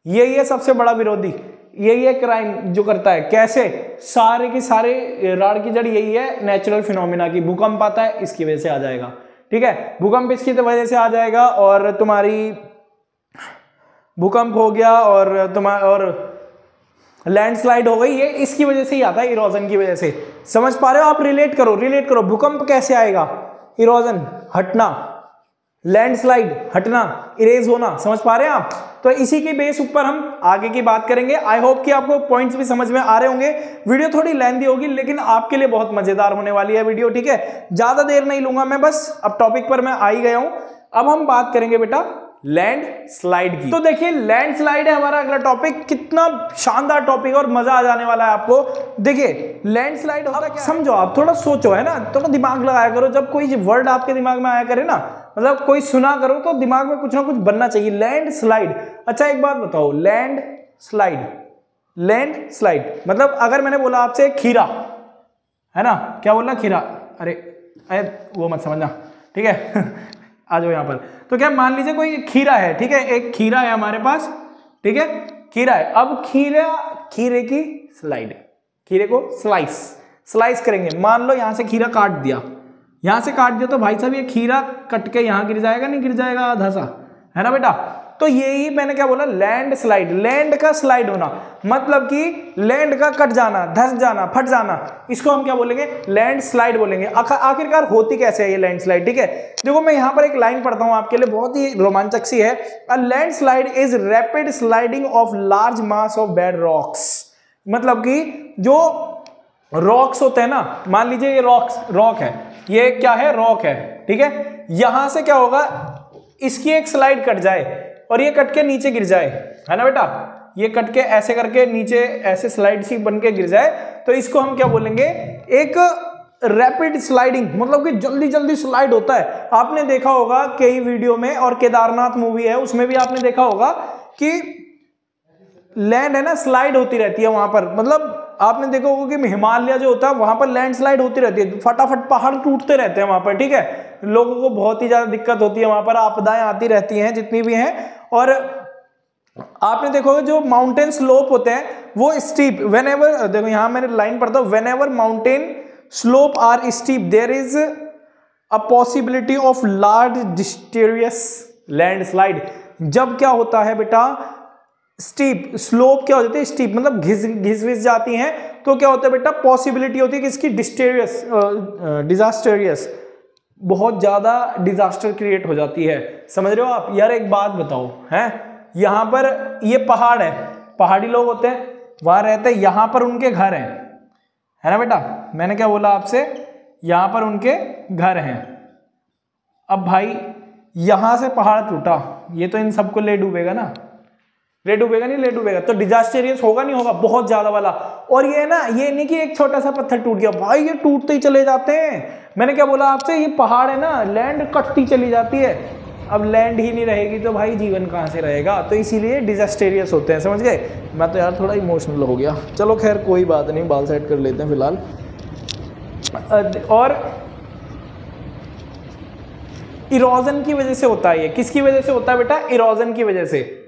यही है सबसे बड़ा विरोधी, यही है क्राइम जो करता है। कैसे? सारे के सारे राड़ की जड़ यही है नेचुरल फिनोमिना की। भूकंप आता है इसकी वजह से आ जाएगा। ठीक है, भूकंप इसकी वजह से आ जाएगा, और तुम्हारी भूकंप हो गया और लैंडस्लाइड हो गई, ये इसकी वजह से ही आता है, इरोजन की वजह से। समझ पा रहे हो आप? रिलेट करो। भूकंप कैसे आएगा? इरोजन हटना, लैंडस्लाइड हटना, इरेज होना। समझ पा रहे हैं आप? तो इसी के बेस ऊपर हम आगे की बात करेंगे। आई होप कि आपको पॉइंट्स भी समझ में आ रहे होंगे। वीडियो थोड़ी लेंथी होगी लेकिन आपके लिए बहुत मजेदार होने वाली है वीडियो। ठीक है, ज्यादा देर नहीं लूंगा मैं, बस अब टॉपिक पर मैं आ ही गया हूं। अब हम बात करेंगे बेटा लैंड स्लाइड की। तो देखिए लैंड स्लाइड है हमारा अगला टॉपिक। कितना शानदार टॉपिक और मजा आ जाने वाला है आपको। देखिए लैंड स्लाइड होता क्या, समझो आप, थोड़ा सोचो, है ना, थोड़ा दिमाग लगाया करो। जब कोई वर्ड आपके दिमाग में आया करे ना, मतलब कोई सुना करो, तो दिमाग में कुछ ना कुछ बनना चाहिए। Land slide. अच्छा एक बात बताओ, लैंड स्लाइड मतलब अगर मैंने बोला आपसे खीरा, है ना, क्या बोला? खीरा। अरे वो मत समझना, ठीक है। आ जाओ यहाँ पर। तो क्या मान लीजिए कोई खीरा है, ठीक है, एक खीरा है हमारे पास, ठीक है, खीरा है। अब खीरे की स्लाइड, खीरे को स्लाइस करेंगे। मान लो यहां से खीरा काट दिया, यहां से काट दिया, तो भाई साहब ये खीरा कट के यहां गिर जाएगा, नहीं गिर जाएगा आधा सा, है ना बेटा? तो यही मैंने क्या बोला, लैंड स्लाइड। लैंड का स्लाइड होना मतलब कि लैंड का कट जाना, धस जाना, फट जाना, इसको हम क्या बोलेंगे? लैंड स्लाइड बोलेंगे। आखिरकार होती कैसे है ये लैंड स्लाइड? ठीक है, देखो मैं यहां पर एक लाइन पढ़ता हूं आपके लिए, बहुत ही रोमांचक सी है। A land slide is rapid sliding of large mass of bed rocks. मतलब कि जो रॉक्स होते हैं ना, मान लीजिए ये रॉक है, ये क्या है? रॉक है, ठीक है। यहां से क्या होगा, इसकी एक स्लाइड कट जाए और ये कट के नीचे गिर जाए, है ना बेटा? ये कट के ऐसे करके नीचे ऐसे स्लाइड सी बन के गिर जाए, तो इसको हम क्या बोलेंगे? एक रैपिड स्लाइडिंग, मतलब कि जल्दी जल्दी स्लाइड होता है। आपने देखा होगा कई वीडियो में, और केदारनाथ मूवी है उसमें भी आपने देखा होगा कि लैंड है ना स्लाइड होती रहती है वहां पर। मतलब आपने देखा होगा कि हिमालय जो होता है वहां पर लैंड स्लाइड होती रहती है, फटाफट पहाड़ टूटते रहते हैं वहां पर, ठीक है। लोगों को बहुत ही ज्यादा दिक्कत होती है वहां पर, आपदाएं आती रहती हैं जितनी भी हैं। और आपने देखा होगा जो माउंटेन स्लोप होते हैं वो स्टीप, वेन एवर, देखो यहां मैंने लाइन पढ़ता हूं, whenever mountain slope are steep there is a possibility of large disastrous land slide. जब क्या होता है बेटा, स्टीप स्लोप क्या हो जाती है? स्टीप मतलब घिस जाती हैं, तो क्या होता है बेटा? पॉसिबिलिटी होती है कि इसकी डिजास्टेरियस, बहुत ज्यादा डिजास्टर क्रिएट हो जाती है। समझ रहे हो आप? यार एक बात बताओ, हैं यहां पर ये पहाड़ है, पहाड़ी लोग होते हैं वहां रहते हैं, यहां पर उनके घर हैं, है ना बेटा? मैंने क्या बोला आपसे? यहां पर उनके घर हैं। अब भाई यहां से पहाड़ टूटा, ये तो इन सबको ले डूबेगा ना, ले डूबेगा, तो डिजास्टेरियस होगा नहीं होगा? बहुत ज्यादा वाला। और ये ना, ये नहीं कि एक छोटा सा पत्थर टूट गया, भाई ये टूटते ही चले जाते हैं। मैंने क्या बोला आपसे? ये पहाड़ है ना, लैंड कटती चली जाती है। अब लैंड ही नहीं रहेगी तो भाई जीवन कहां से रहेगा? तो इसीलिए डिजास्टेरियस होते हैं, समझ गए? मैं तो यार थोड़ा इमोशनल हो गया, चलो खैर कोई बात नहीं, बाल सेट कर लेते हैं फिलहाल। और इरोजन की वजह से होता है ये। किसकी वजह से होता है बेटा? इरोजन की वजह से।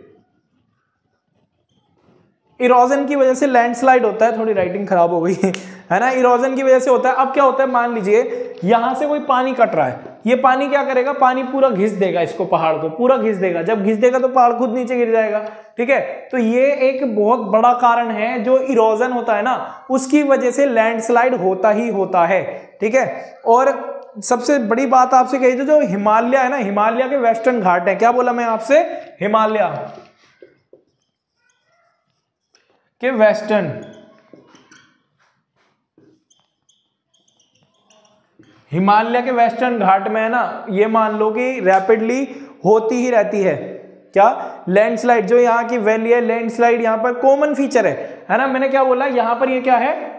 इरोजन की वजह से लैंडस्लाइड होता है। थोड़ी राइटिंग खराब हो गई है ना? इरोजन की वजह से होता है। अब क्या होता है, मान लीजिए यहां से कोई पानी कट रहा है, ये पानी क्या करेगा? पानी पूरा घिस देगा इसको, पहाड़ को पूरा घिस देगा। जब घिस देगा तो पहाड़ खुद नीचे गिर जाएगा, ठीक है। तो ये एक बहुत बड़ा कारण है, जो इरोजन होता है ना, उसकी वजह से लैंडस्लाइड होता ही होता है, ठीक है। और सबसे बड़ी बात आपसे कही थी, जो हिमालय है ना, हिमालय के वेस्टर्न घाट है, क्या बोला मैं आपसे? हिमालय के वेस्टर्न हिमालय के वेस्टर्न घाट में है ना, ये मान लो कि रैपिडली होती ही रहती है। क्या? लैंडस्लाइड। जो यहाँ की वैली है, लैंडस्लाइड यहाँ पर कॉमन फीचर है ना। मैंने क्या बोला, यहाँ पर ये क्या है,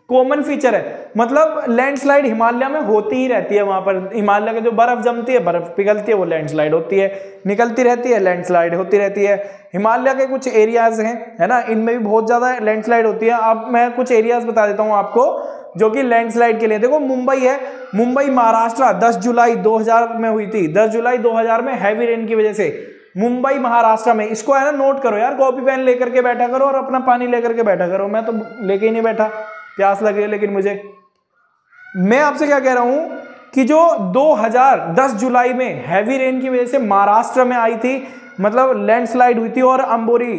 कॉमन फीचर है। मतलब लैंडस्लाइड हिमालय में होती ही रहती है। वहां पर हिमालय के जो बर्फ जमती है, बर्फ पिघलती है, वो लैंडस्लाइड होती है, निकलती रहती है, लैंडस्लाइड होती रहती है। हिमालय के कुछ एरियाज हैं, है ना, इनमें भी बहुत ज्यादा लैंडस्लाइड होती है। अब मैं कुछ एरियाज बता देता हूं आपको जो कि लैंडस्लाइड के लिए। देखो मुंबई है, मुंबई महाराष्ट्र 10 जुलाई 2000 में हुई थी। 10 जुलाई 2000 में हैवी रेन की वजह से मुंबई महाराष्ट्र में। इसको है ना नोट करो यार, कॉपी पेन लेकर के बैठा करो और अपना पानी लेकर के बैठा करो। मैं तो लेके ही नहीं बैठा, प्यास लग रही है लेकिन मुझे। मैं आपसे क्या कह रहा हूं कि जो 2010 जुलाई में हैवी रेन की वजह से महाराष्ट्र में आई थी, मतलब लैंडस्लाइड हुई थी, और अंबोरी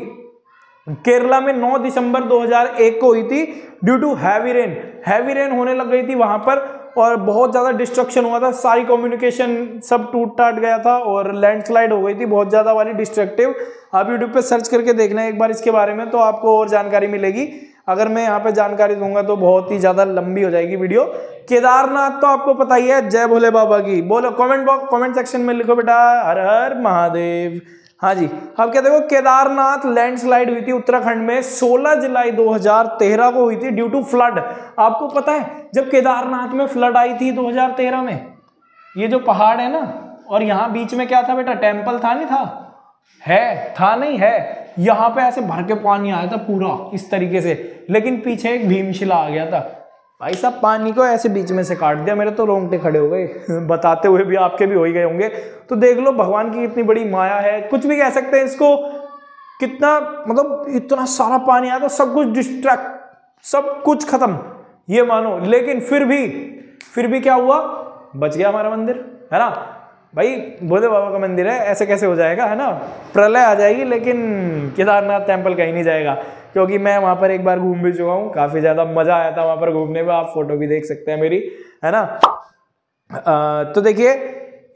केरला में 9 दिसंबर 2001 को हुई थी due to heavy rain. Heavy rain होने लग गई थी वहां पर और बहुत ज्यादा डिस्ट्रक्शन हुआ था, सारी कम्युनिकेशन सब टूट टाट गया था और लैंडस्लाइड हो गई थी बहुत ज्यादा वाली, डिस्ट्रक्टिव। आप यूट्यूब पे सर्च करके देखना एक बार इसके बारे में, तो आपको और जानकारी मिलेगी। अगर मैं यहाँ पे जानकारी दूंगा तो बहुत ही ज्यादा लंबी हो जाएगी वीडियो। केदारनाथ तो आपको पता ही है, जय भोले बाबा की। बोलो कमेंट सेक्शन में लिखो बेटा हर हर महादेव। हाँ जी। अब क्या देखो, केदारनाथ लैंडस्लाइड हुई थी उत्तराखंड में 16 जुलाई 2013 को हुई थी ड्यू टू फ्लड। आपको पता है जब केदारनाथ में फ्लड आई थी 2013 में, ये जो पहाड़ है ना, और यहाँ बीच में क्या था बेटा, टेम्पल था नहीं था, है था नहीं है, यहां पे ऐसे भर के पानी आया था पूरा इस तरीके से, लेकिन पीछे एक भीमशिला आ गया था। भाई साहब पानी को ऐसे बीच में से काट दिया, मेरे तो रोंगटे खड़े हो गए बताते हुए भी, आपके भी हो ही गए होंगे। तो देख लो भगवान की कितनी बड़ी माया है, कुछ भी कह सकते हैं इसको। कितना मतलब इतना सारा पानी आया तो सब कुछ डिस्ट्रैक्ट, सब कुछ खत्म, ये मानो। लेकिन फिर भी क्या हुआ, बच गया हमारा मंदिर, है ना भाई। भोले बाबा का मंदिर है, ऐसे कैसे हो जाएगा, है ना। प्रलय आ जाएगी लेकिन केदारनाथ टेम्पल कहीं नहीं जाएगा, क्योंकि मैं वहां पर एक बार घूम भी चुका हूँ, काफी ज्यादा मजा आया था वहां पर घूमने में। आप फोटो भी देख सकते हैं मेरी, है ना। तो देखिए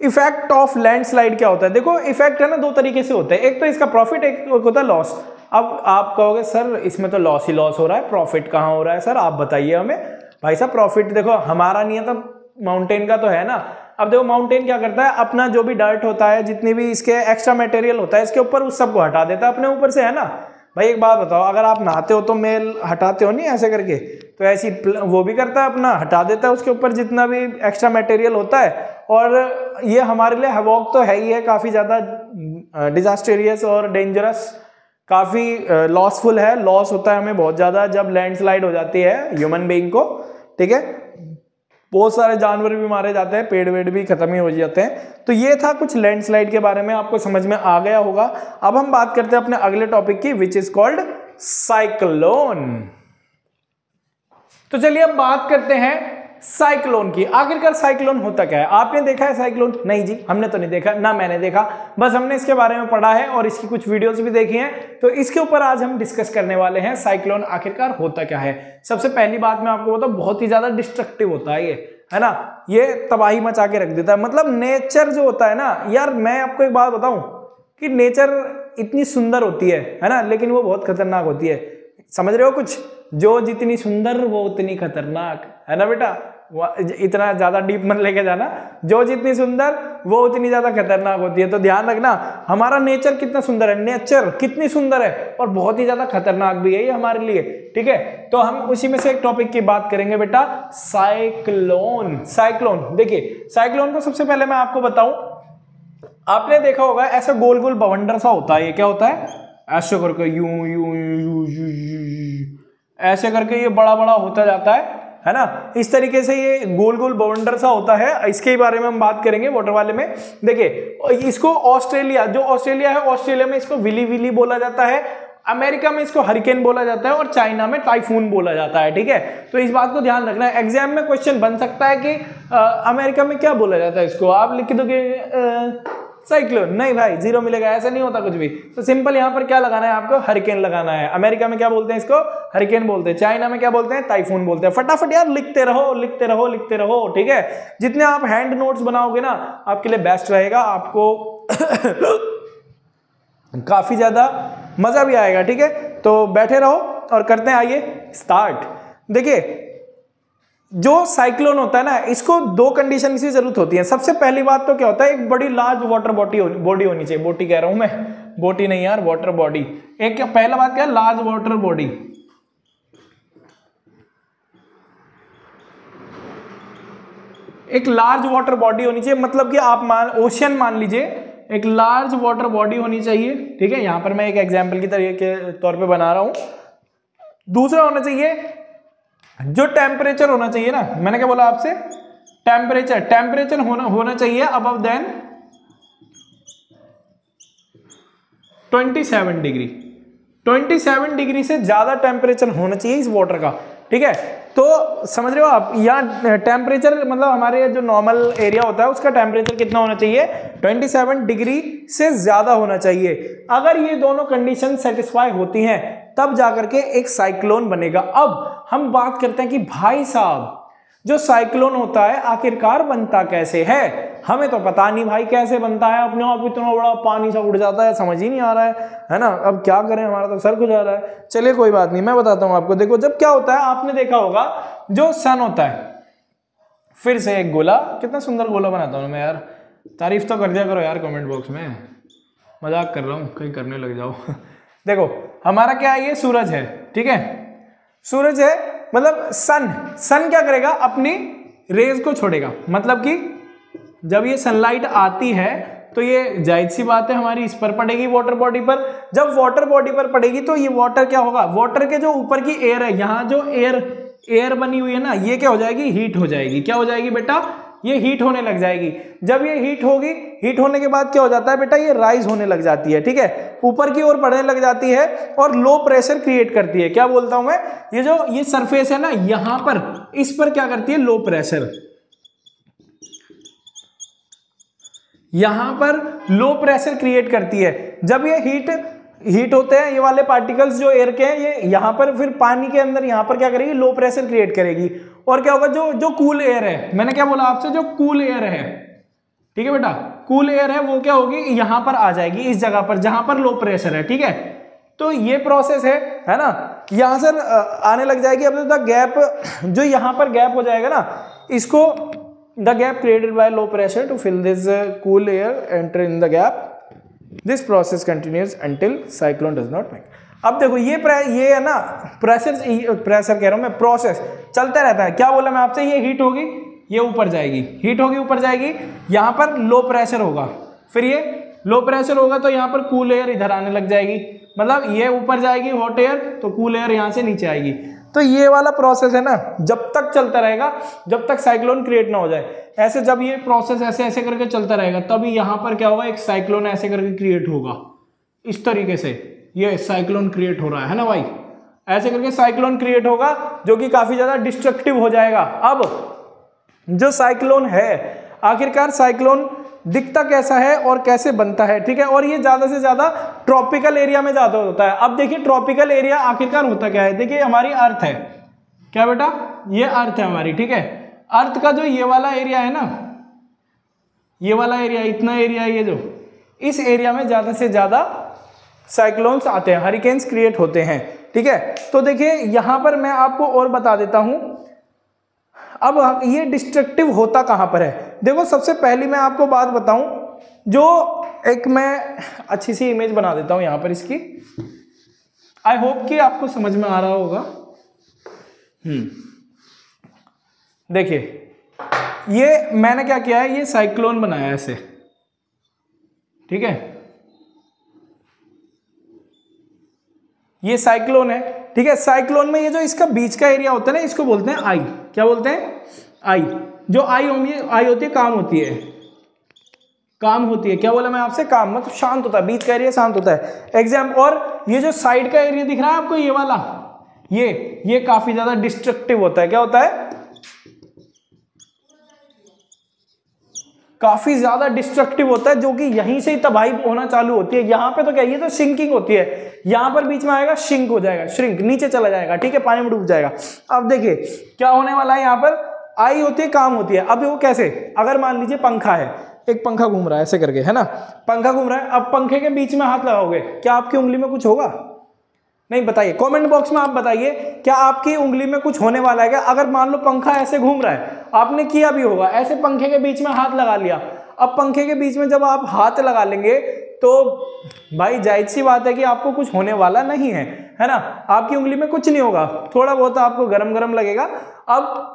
इफेक्ट ऑफ लैंडस्लाइड क्या होता है। देखो इफेक्ट है ना दो तरीके से होता है, एक तो इसका प्रॉफिट, एक होता है लॉस। अब आप कहोगे सर इसमें तो लॉस ही लॉस हो रहा है, प्रॉफिट कहाँ हो रहा है सर, आप बताइए हमें। भाई साहब प्रॉफिट देखो हमारा नहीं है, तो माउंटेन का तो है ना। अब देखो माउंटेन क्या करता है, अपना जो भी डर्ट होता है, जितनी भी इसके एक्स्ट्रा मटेरियल होता है इसके ऊपर, उस सबको हटा देता है अपने ऊपर से, है ना। भाई एक बात बताओ, अगर आप नहाते हो तो मेल हटाते हो नहीं ऐसे करके, तो ऐसी वो भी करता है, अपना हटा देता है उसके ऊपर जितना भी एक्स्ट्रा मटेरियल होता है। और ये हमारे लिए हवॉक तो है ही है, काफी ज्यादा डिजास्टेरियस और डेंजरस, काफी लॉसफुल है, लॉस होता है हमें बहुत ज्यादा जब लैंडस्लाइड हो जाती है ह्यूमन बीइंग को, ठीक है। बहुत सारे जानवर भी मारे जाते हैं, पेड़ वेड़ भी खत्म ही हो जाते हैं। तो ये था कुछ लैंडस्लाइड के बारे में, आपको समझ में आ गया होगा। अब हम बात करते हैं अपने अगले टॉपिक की, विच इज कॉल्ड साइक्लोन। तो चलिए अब बात करते हैं साइक्लोन की। आखिरकार साइक्लोन होता क्या है, आपने देखा है साइक्लोन? नहीं जी, हमने तो नहीं देखा, ना मैंने देखा, बस हमने इसके बारे में पढ़ा है और इसकी कुछ वीडियोस भी देखी हैं। तो इसके ऊपर आज हम डिस्कस करने वाले हैं, साइक्लोन आखिरकार होता क्या है। सबसे पहली बात मैं आपको बताऊं, बहुत ही ज्यादा डिस्ट्रक्टिव होता है ये, है ना। ये तबाही मचा के रख देता है। मतलब नेचर जो होता है ना यार, मैं आपको एक बात बताऊं कि नेचर इतनी सुंदर होती है ना, लेकिन वो बहुत खतरनाक होती है। समझ रहे हो कुछ? जो जितनी सुंदर वो उतनी खतरनाक, है ना बेटा। इतना ज्यादा डीप मत लेके जाना। जो जितनी सुंदर वो उतनी ज्यादा खतरनाक होती है। तो ध्यान रखना, हमारा नेचर कितना सुंदर है, नेचर कितनी सुंदर है और बहुत ही ज्यादा खतरनाक भी है ये हमारे लिए, ठीक है। तो हम उसी में से एक टॉपिक की बात करेंगे बेटा, साइक्लोन। साइक्लोन देखिए, साइक्लोन को सबसे पहले मैं आपको बताऊं, आपने देखा होगा ऐसा गोल गोल बवंडर सा होता है। ये क्या होता है, ऐसे करके यूं यूं यूं ऐसे करके ये बड़ा बड़ा होता जाता है ना। इस तरीके से ये गोल गोल बवंडर सा होता है। इसके बारे में हम बात करेंगे वाटर वाले में। देखिए इसको ऑस्ट्रेलिया, जो ऑस्ट्रेलिया है, ऑस्ट्रेलिया में इसको विली विली बोला जाता है, अमेरिका में इसको हरिकेन बोला जाता है और चाइना में टाइफून बोला जाता है, ठीक है। तो इस बात को ध्यान रखना है, एग्जाम में क्वेश्चन बन सकता है कि अमेरिका में क्या बोला जाता है इसको, आप लिख दोगे साइक्लोन, नहीं भाई जीरो मिलेगा, ऐसा नहीं होता कुछ भी। तो सिंपल यहाँ पर क्या लगाना है आपको, हरिकेन लगाना है। अमेरिका में क्या बोलते हैं इसको, हरिकेन बोलते हैं, चाइना में क्या बोलते हैं, टाइफून बोलते हैं। फटाफट यार लिखते रहो लिखते रहो लिखते रहो, ठीक है। जितने आप हैंड नोट्स बनाओगे ना आपके लिए बेस्ट रहेगा, आपको काफी ज्यादा मजा भी आएगा, ठीक है। तो बैठे रहो और करते हैं, आइए स्टार्ट। देखिए जो साइक्लोन होता है ना, इसको दो कंडीशन की जरूरत होती है। सबसे पहली बात तो क्या होता है, एक बड़ी लार्ज वाटर बॉडी होनी चाहिए। बोटी कह रहा हूं मैं, बोटी नहीं यार, वाटर बॉडी। एक पहला बात क्या है, लार्ज वाटर बॉडी। एक लार्ज वाटर बॉडी होनी चाहिए, मतलब कि आप ओशियन मान लीजिए, एक लार्ज वाटर बॉडी होनी चाहिए। ठीक है, यहां पर मैं एक एग्जांपल की तरह के तौर पे बना रहा हूं। दूसरा होना चाहिए, जो टेम्परेचर होना चाहिए ना, मैंने क्या बोला आपसे, टेम्परेचर होना चाहिए अबव देन 27 डिग्री। 27 डिग्री से ज्यादा टेम्परेचर होना चाहिए इस वाटर का। ठीक है, तो समझ रहे हो आप, यहाँ टेम्परेचर मतलब हमारे जो नॉर्मल एरिया होता है उसका टेम्परेचर कितना होना चाहिए, 27 डिग्री से ज्यादा होना चाहिए। अगर ये दोनों कंडीशन सेटिस्फाई होती हैं तब जाकर के एक साइक्लोन बनेगा। अब हम बात करते हैं कि भाई साहब, जो साइक्लोन होता है आखिरकार बनता कैसे है। हमें तो पता नहीं भाई कैसे बनता है, अपने आप इतना बड़ा पानी सा उड़ जाता है, समझ ही नहीं आ रहा है ना। अब क्या करें, हमारा तो सर खुल जा रहा है। चलिए कोई बात नहीं, मैं बताता हूं आपको। देखो, जब क्या होता है, आपने देखा होगा जो सन होता है, फिर से एक गोला, कितना सुंदर गोला बनाता हूं मैं यार, तारीफ तो कर दिया करो यार कमेंट बॉक्स में, मजाक कर रहा हूं, कहीं करने लग जाओ। देखो हमारा क्या है, ये सूरज है। ठीक है, सूरज है, मतलब सन क्या करेगा, अपनी रेज को छोड़ेगा। मतलब कि जब ये सनलाइट आती है तो ये जाहिर सी बात है हमारी इस पर पड़ेगी, वाटर बॉडी पर। जब वाटर बॉडी पर पड़ेगी तो ये वाटर क्या होगा, वाटर के जो ऊपर की एयर है, यहाँ जो एयर बनी हुई है ना, ये क्या हो जाएगी, हीट हो जाएगी। क्या हो जाएगी बेटा, ये हीट होने लग जाएगी। जब ये हीट होगी, हीट होने के बाद क्या हो जाता है बेटा, ये राइज होने लग जाती है। ठीक है, ऊपर की ओर बढ़ने लग जाती है और लो प्रेशर क्रिएट करती है। क्या बोलता हूं मैं, ये सरफेस है ना, यहां पर, इस पर क्या करती है, लो प्रेशर, यहां पर लो प्रेशर क्रिएट करती है। जब ये हीट होते हैं, ये वाले पार्टिकल्स जो एयर के हैं, ये यहां पर फिर पानी के अंदर यहां पर क्या करेगी, लो प्रेशर क्रिएट करेगी। और क्या होगा, जो कूल एयर है, मैंने क्या बोला आपसे, जो कूल एयर है, ठीक है बेटा, कूल एयर है, वो क्या होगी, यहां पर आ जाएगी, इस जगह पर जहां पर लो प्रेशर है। ठीक है, तो ये प्रोसेस है ना, यहां से आने लग जाएगी। अब द गैप, जो यहां पर गैप हो जाएगा ना, इसको the gap created by low pressure to fill this cool air enter in the gap, this process continues until cyclone does not make. अब देखो ये है ना, प्रेशर कह रहा हूं मैं, प्रोसेस चलता रहता है। क्या बोला मैं आपसे, ये हीट होगी, ये ऊपर जाएगी, हीट होगी ऊपर जाएगी, यहां पर लो प्रेशर होगा, फिर ये लो प्रेशर होगा तो यहां पर कूल एयर इधर आने लग जाएगी, मतलब ये ऊपर जाएगी हॉट एयर, तो कूल एयर यहां से नीचे आएगी। तो ये वाला प्रोसेस है ना, जब तक चलता रहेगा, जब तक साइक्लोन क्रिएट ना हो जाए। ऐसे जब ये प्रोसेस ऐसे ऐसे करके चलता रहेगा, तभी यहां पर क्या होगा, एक साइक्लोन ऐसे करके क्रिएट होगा। इस तरीके से ये साइक्लोन क्रिएट हो रहा है ना भाई, ऐसे करके साइक्लोन क्रिएट होगा, जो कि काफी ज्यादा डिस्ट्रक्टिव हो जाएगा। अब जो साइक्लोन है, आखिरकार साइक्लोन दिखता कैसा है और कैसे बनता है। ठीक है, और ये ज्यादा से ज्यादा ट्रॉपिकल एरिया में ज्यादा होता है। अब देखिए ट्रॉपिकल एरिया आखिरकार होता क्या है, देखिए हमारी अर्थ है, क्या बेटा, ये अर्थ है हमारी। ठीक है, अर्थ का जो ये वाला एरिया है ना, ये वाला एरिया, इतना एरिया है ये जो, इस एरिया में ज्यादा से ज्यादा साइक्लोन्स आते हैं, हरिकेन्स क्रिएट होते हैं। ठीक है, तो देखिए यहां पर मैं आपको और बता देता हूं। अब ये डिस्ट्रक्टिव होता कहां पर है, देखो सबसे पहली मैं आपको बात बताऊं, जो एक मैं अच्छी सी इमेज बना देता हूं यहां पर इसकी, आई होप कि आपको समझ में आ रहा होगा। देखिए ये मैंने क्या किया है, ये साइक्लोन बनाया ऐसे। ठीक है, ये साइक्लोन है। ठीक है, साइक्लोन में ये जो इसका बीच का एरिया होता है ना, इसको बोलते हैं आई। क्या बोलते हैं, आई। जो आई होती है, काम होती है, काम होती है। क्या बोला मैं आपसे, काम, मतलब शांत होता है, बीच का एरिया शांत होता है। एग्जाम्पल, और ये जो साइड का एरिया दिख रहा है आपको, ये वाला, ये काफी ज्यादा डिस्ट्रक्टिव होता है। क्या होता है, काफी ज्यादा डिस्ट्रक्टिव होता है, जो कि यहीं से ही तबाही होना चालू होती है। यहां पे तो क्या, ये तो सिंकिंग होती है, यहां पर बीच में आएगा शिंक हो जाएगा, श्रिंक, नीचे चला जाएगा। ठीक है, पानी में डूब जाएगा। अब देखिए क्या होने वाला है, यहां पर आई होती है, काम होती है। अब वो कैसे, अगर मान लीजिए पंखा है, एक पंखा घूम रहा है ऐसे करके, है ना, पंखा घूम रहा है। अब पंखे के बीच में हाथ लगाओगे, क्या आपकी उंगली में कुछ होगा, नहीं बताइए, कमेंट बॉक्स में आप बताइए क्या आपकी उंगली में कुछ होने वाला है क्या? अगर मान लो पंखा ऐसे घूम रहा है, आपने किया भी होगा, ऐसे पंखे के बीच में हाथ लगा लिया। अब पंखे के बीच में जब आप हाथ लगा लेंगे तो भाई जाहिर सी बात है कि आपको कुछ होने वाला नहीं है ना? आपकी उंगली में कुछ नहीं होगा, थोड़ा बहुत आपको गरम गरम लगेगा। अब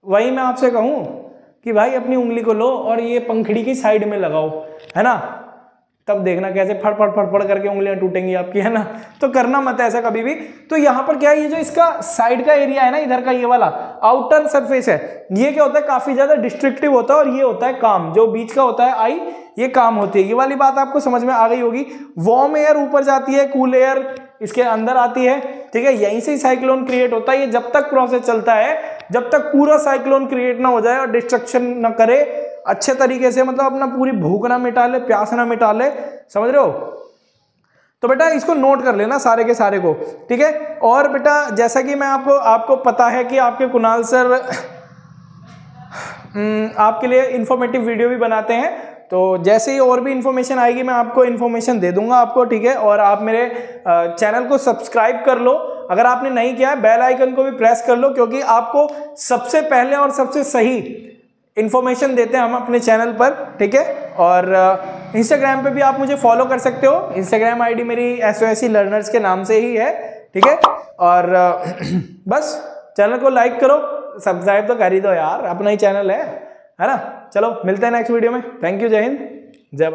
वही मैं आपसे कहूं कि भाई अपनी उंगली को लो और ये पंखड़ी की साइड में लगाओ, है ना? तब देखना कैसे फड़ फड़ फड़ फड़ करके उंगलियां टूटेंगी आपकी, है ना? तो करना मत ऐसा कभी भी। तो यहाँ पर क्या है, ये जो इसका साइड का एरिया है ना, इधर का ये वाला आउटर सरफेस है, ये क्या होता है, काफी ज्यादा डिस्ट्रिक्टिव होता है, और ये होता है काम, जो बीच का होता है आई, ये काम होती है। ये वाली बात आपको समझ में आ गई होगी। वार्म एयर ऊपर जाती है, कूल एयर इसके अंदर आती है, ठीक है? यहीं से साइक्लोन क्रिएट होता है। ये जब तक प्रोसेस चलता है, जब तक पूरा साइक्लोन क्रिएट ना हो जाए और डिस्ट्रक्शन ना करे अच्छे तरीके से, मतलब अपना पूरी भूख ना मिटा ले, प्यास ना मिटा ले, समझ रहे हो? तो बेटा इसको नोट कर लेना सारे के सारे को, ठीक है? और बेटा जैसा कि मैं आपको पता है कि आपके कुणाल सर आपके लिए इंफॉर्मेटिव वीडियो भी बनाते हैं, तो जैसे ही और भी इंफॉर्मेशन आएगी मैं आपको इंफॉर्मेशन दे दूंगा आपको, ठीक है? और आप मेरे चैनल को सब्सक्राइब कर लो, अगर आपने नहीं किया है बेल आइकन को भी प्रेस कर लो, क्योंकि आपको सबसे पहले और सबसे सही इंफॉर्मेशन देते हैं हम अपने चैनल पर, ठीक है? और इंस्टाग्राम पे भी आप मुझे फॉलो कर सकते हो, इंस्टाग्राम आईडी मेरी SOSC लर्नर्स के नाम से ही है, ठीक है? और बस चैनल को लाइक करो, सब्सक्राइब तो कर ही दो यार, अपना ही चैनल है ना? चलो मिलते हैं नेक्स्ट वीडियो में। थैंक यू, जय हिंद, जय भारत।